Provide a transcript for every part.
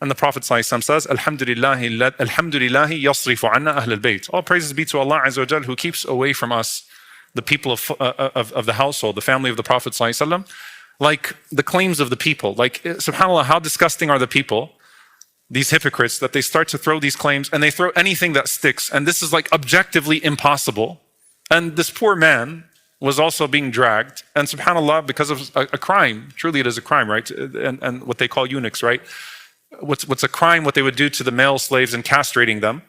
And the Prophet ﷺ says, Alhamdulillahi yasrifu anna ahl al-bayt. All praises be to Allah Azza wa Jal, who keeps away from us the people of the household, the family of the Prophet ﷺ, like the claims of the people. Like, subhanAllah, how disgusting are the people, these hypocrites, that they start to throw these claims and they throw anything that sticks. And this is like objectively impossible. And this poor man was also being dragged. And subhanAllah, because of a crime, truly it is a crime, right? And what they call eunuchs, right? What's a crime, what they would do to the male slaves and castrating them,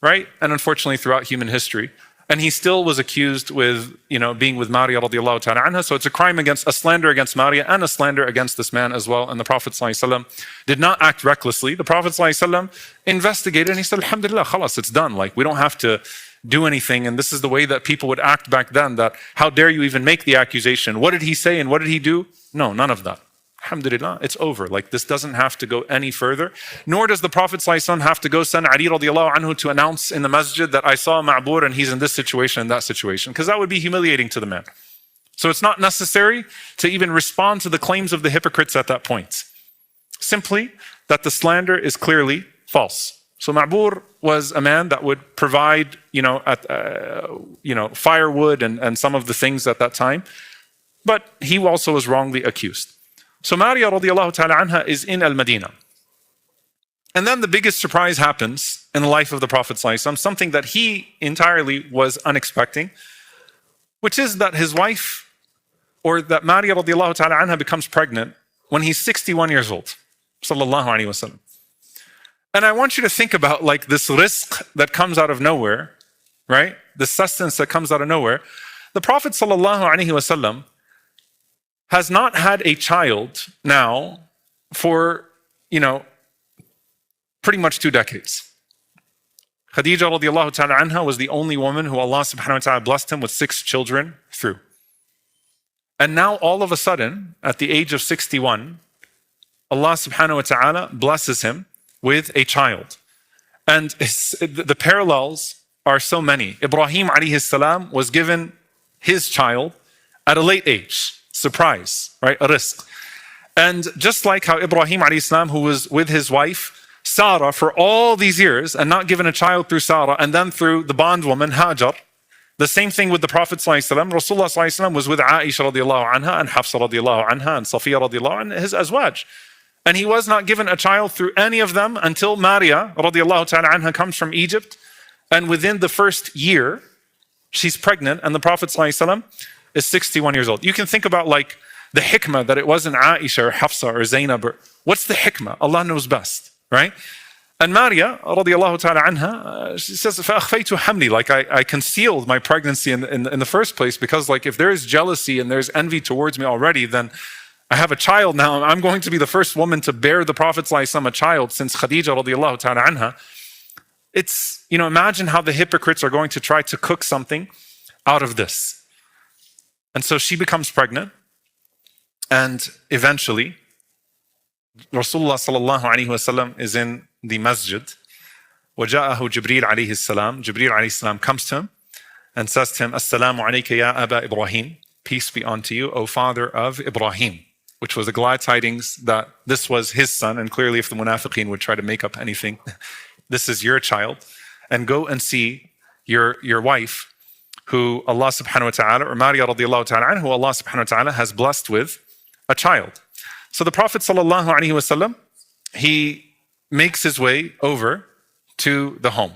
right? And unfortunately throughout human history. And he still was accused with, being with Maria radiallahu ta'ala anha. So it's a slander against Maria and a slander against this man as well. And the Prophet ﷺ did not act recklessly. The Prophet ﷺ investigated and he said, Alhamdulillah, khalas, it's done. Like, we don't have to do anything. And this is the way that people would act back then, that how dare you even make the accusation? What did he say and what did he do? No, none of that. Alhamdulillah, it's over. Like, this doesn't have to go any further. Nor does the Prophet ﷺ have to go send Ali radiallahu anhu to announce in the masjid that I saw Ma'bur and he's in this situation and that situation, because that would be humiliating to the man. So it's not necessary to even respond to the claims of the hypocrites at that point. Simply that the slander is clearly false. So Ma'bur was a man that would provide, firewood and some of the things at that time, but he also was wrongly accused. So Maria radiallahu ta'ala anha is in Al-Madinah. And then the biggest surprise happens in the life of the Prophet ﷺ, something that he entirely was unexpecting, which is that his wife, or that Maria radiallahu ta'ala anha becomes pregnant when he's 61 years old. Sallallahu alayhi wasallam. And I want you to think about like this rizq that comes out of nowhere, right? The sustenance that comes out of nowhere. The Prophet sallallahu alayhi wasallam has not had a child now for, pretty much 2 decades. Khadija radiallahu ta'ala anha was the only woman who Allah subhanahu wa ta'ala blessed him with 6 children through. And now all of a sudden, at the age of 61, Allah subhanahu wa ta'ala blesses him with a child. And the parallels are so many. Ibrahim alayhi salam was given his child at a late age. Surprise, right? A rizq. And just like how Ibrahim alayhi salam, who was with his wife Sarah for all these years and not given a child through Sarah and then through the bondwoman Hajar, the same thing with the Prophet ﷺ. Rasulullah ﷺ was with Aisha radiallahu anha and Hafsa radiallahu anha and Safiya radiallahu anha, his azwaj. And he was not given a child through any of them until Maria radiallahu ta'ala anha comes from Egypt. And within the first year, she's pregnant and the Prophet ﷺ is 61 years old. You can think about like the hikmah that it wasn't Aisha or Hafsa or Zainab. What's the hikmah? Allah knows best, right? And Maria radiallahu ta'ala anha, she says, فَأَخْفَيْتُ حَمْلِي, like I concealed my pregnancy in the first place, because like if there is jealousy and there's envy towards me already, then I have a child now. I'm going to be the first woman to bear the Prophet ﷺ a child since Khadija radiallahu ta'ala anha. It's, imagine how the hypocrites are going to try to cook something out of this. And so she becomes pregnant, and eventually Rasulullah sallallahu alayhi wasallam is in the masjid. وَجَاءَهُ جِبْرِيلَ عَلَيْهِ السَّلَامُ. Jibreel alayhi salam comes to him and says to him, Assalamu alayka ya Aba Ibrahim. Peace be unto you, O father of Ibrahim. Which was the glad tidings that this was his son. And clearly if the munafiqeen would try to make up anything, this is your child. And go and see your wife, who Allah subhanahu wa ta'ala, or Maria radiallahu ta'ala anha, who Allah subhanahu wa ta'ala has blessed with a child. So the Prophet sallallahu alayhi wasallam, he makes his way over to the home.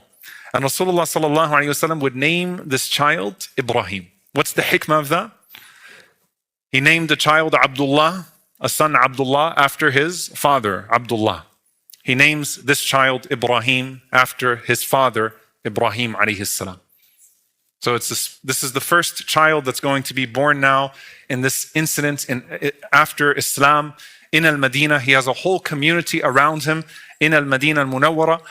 And Rasulullah sallallahu alayhi wasallam would name this child Ibrahim. What's the hikmah of that? He named the child Abdullah, a son Abdullah, after his father Abdullah. He names this child Ibrahim after his father Ibrahim alayhi salam. So this is the first child that's going to be born now in this incident after Islam in Al-Madinah. He has a whole community around him in Al-Madinah Al-Munawwara,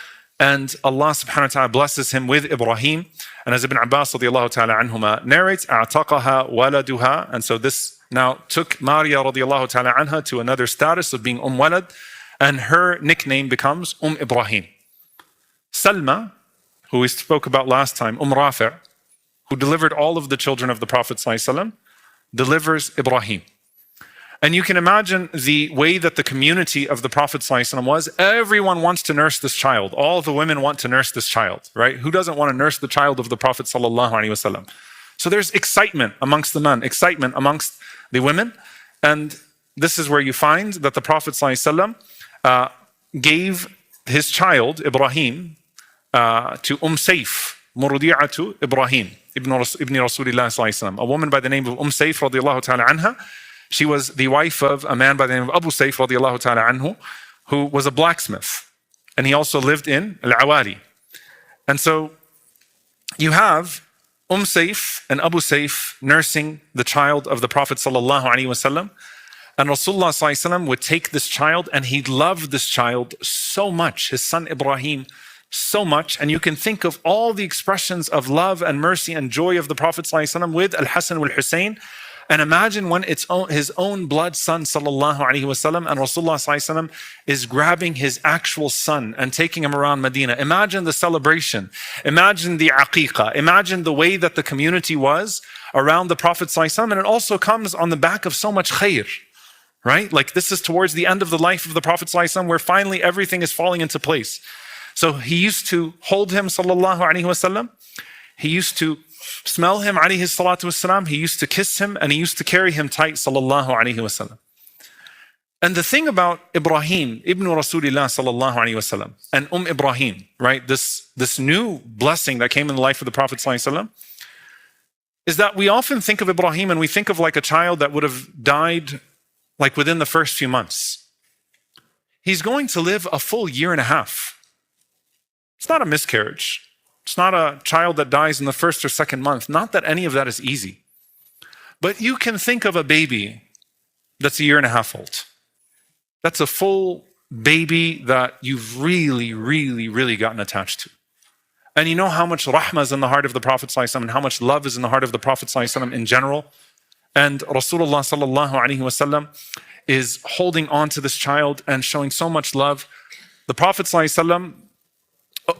and Allah subhanahu wa ta'ala blesses him with Ibrahim. And as Ibn Abbas radiallahu ta'ala anhuma narrates, أَعْتَقَهَا وَلَدُهَا. And so this now took Maria radiallahu ta'ala anha to another status of being Walad, and her nickname becomes Ibrahim. Salma, who we spoke about last time, Rafi', who delivered all of the children of the Prophet ﷺ, delivers Ibrahim. And you can imagine the way that the community of the Prophet ﷺ was. Everyone wants to nurse this child. All the women want to nurse this child, right? Who doesn't want to nurse the child of the Prophet ﷺ? So there's excitement amongst the men, excitement amongst the women. And this is where you find that the Prophet ﷺ gave his child, Ibrahim, to Sayf, Murdi'atu Ibrahim, ibn Rasulullah ﷺ, a woman by the name of Sayf radiallahu ta'ala anha. She was the wife of a man by the name of Abu Sayf radiallahu ta'ala anhu, who was a blacksmith. And he also lived in Al-Awali. And so you have Sayf and Abu Sayf nursing the child of the Prophet sallallahu alaihi wasallam. And Rasulullah sallallahu alaihi wasallam would take this child, and he loved this child so much, his son Ibrahim, so much. And you can think of all the expressions of love and mercy and joy of the Prophet sallallahu alaihi wasallam with Al-Hasan wal-Hussein. And imagine when it's his own blood son, sallallahu alaihi wasallam, and Rasulullah sallallahu alaihi wasallam is grabbing his actual son and taking him around Medina. Imagine the celebration. Imagine the aqiqah. Imagine the way that the community was around the Prophet sallallahu alaihi wasallam. And it also comes on the back of so much khair, right? Like this is towards the end of the life of the Prophet sallallahu alaihi wasallam, where finally everything is falling into place. So he used to hold him, sallallahu alaihi wasallam. He used to smell him, alayhi salatu wasalam. He used to kiss him, and he used to carry him tight, sallallahu alayhi wasallam. And the thing about Ibrahim, ibn Rasulillah sallallahu alayhi wasallam, and Ibrahim, right? This new blessing that came in the life of the Prophet sallallahu alayhi wasallam, is that we often think of Ibrahim and we think of like a child that would have died like within the first few months. He's going to live a full year and a half. It's not a miscarriage. It's not a child that dies in the first or second month. Not that any of that is easy. But you can think of a baby that's a year and a half old. That's a full baby that you've really, really, really gotten attached to. And you know how much rahmah is in the heart of the Prophet ﷺ and how much love is in the heart of the Prophet ﷺ in general. And Rasulullah sallallahu alaihi wasallam is holding on to this child and showing so much love. The Prophet ﷺ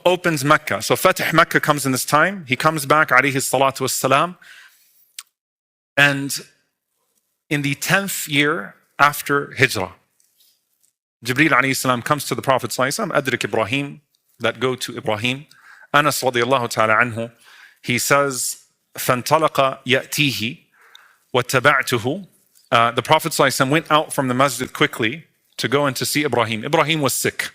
opens Mecca. So Fatih Mecca comes in this time. He comes back, alayhi salatu wassalam. And in the 10th year after Hijrah, Jibreel alayhi salam comes to the Prophet sallallahu alaihi wasallam, Adrik Ibrahim, that go to Ibrahim. Anas radiyallahu ta'ala anhu, he says, فَانْطَلَقَ يَأْتِيهِ وَاتَّبَعْتُهُ. The Prophet sallallahu alaihi wasallam went out from the masjid quickly to go and to see Ibrahim. Ibrahim was sick.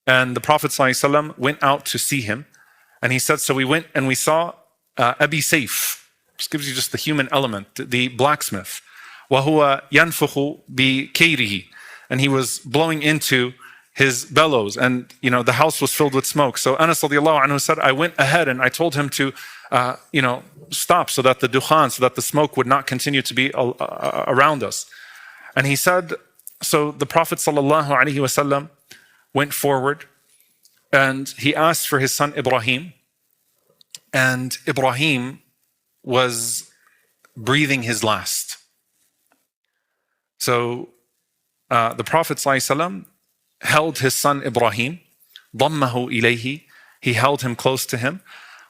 And the Prophet ﷺ went out to see him. And he said, so we went and we saw Abi Sayf. This gives you just the human element, the blacksmith. وَهُوَ يَنْفُخُ بِكَيْرِهِ. And he was blowing into his bellows. And, you know, the house was filled with smoke. So Anas radiallahu anhu said, I went ahead and I told him to, stop so that the dukhan, so that the smoke would not continue to be around us. And he said, so the Prophet sallallahu alaihi wasallam went forward and he asked for his son Ibrahim, and Ibrahim was breathing his last. So the Prophet ﷺ held his son Ibrahim, ضمه إليه, he held him close to him,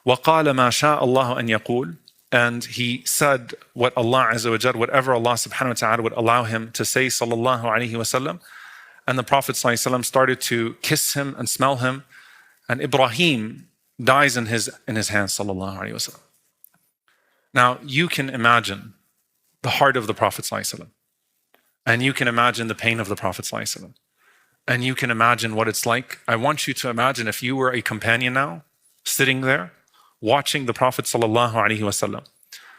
وقال ما شاء الله أن يقول, and he said what Allah Azza wa Jal, whatever Allah subhanahu wa ta'ala would allow him to say, sallallahu alayhi wa sallam. And the Prophet ﷺ started to kiss him and smell him, and Ibrahim dies in his hands, sallallahu alaihi wasallam. Now you can imagine the heart of the Prophet ﷺ, and you can imagine the pain of the Prophet ﷺ, and you can imagine what it's like. I want you to imagine if you were a companion now, sitting there, watching the Prophet sallallahu alaihi wasallam.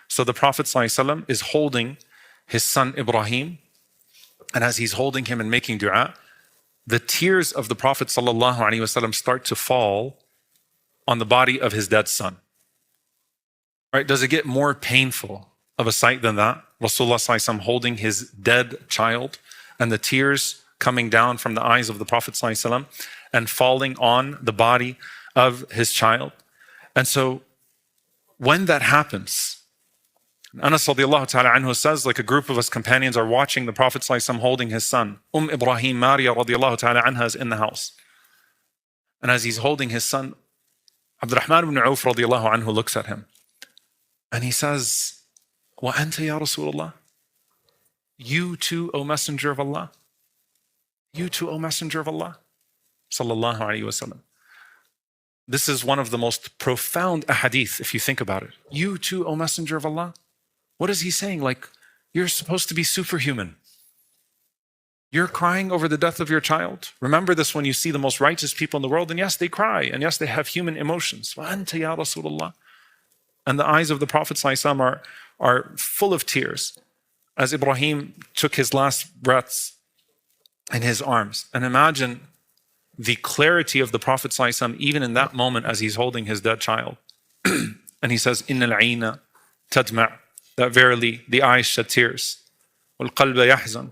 So the Prophet ﷺ is holding his son Ibrahim. And as he's holding him and making dua, the tears of the Prophet ﷺ start to fall on the body of his dead son. Right? Does it get more painful of a sight than that? Rasulullah ﷺ holding his dead child and the tears coming down from the eyes of the Prophet ﷺ and falling on the body of his child. And so when that happens, Anas radiallahu ta'ala anhu says, like a group of us companions are watching the Prophet ﷺ holding his son. Ibrahim Maria radiallahu ta'ala anha is in the house. And as he's holding his son, Abdurrahman ibn Auf radiallahu anhu looks at him. And he says, Wa anta ya Rasulullah? You too, O Messenger of Allah. You too, O Messenger of Allah. Sallallahu Alaihi Wasallam. This is one of the most profound ahadith, if you think about it. You too, O Messenger of Allah. What is he saying? Like, you're supposed to be superhuman. You're crying over the death of your child. Remember this when you see the most righteous people in the world, and yes, they cry, and yes, they have human emotions. وَأَنْتَ يَا رَسُولَ اللَّهِ. And the eyes of the Prophet ﷺ are full of tears as Ibrahim took his last breaths in his arms. And imagine the clarity of the Prophet ﷺ even in that moment as he's holding his dead child. And he says, إِنَّ الْعَيْنَ تَدْمَعْ. That verily the eyes shed tears. وَالْقَلْبَ يَحْزَنُ.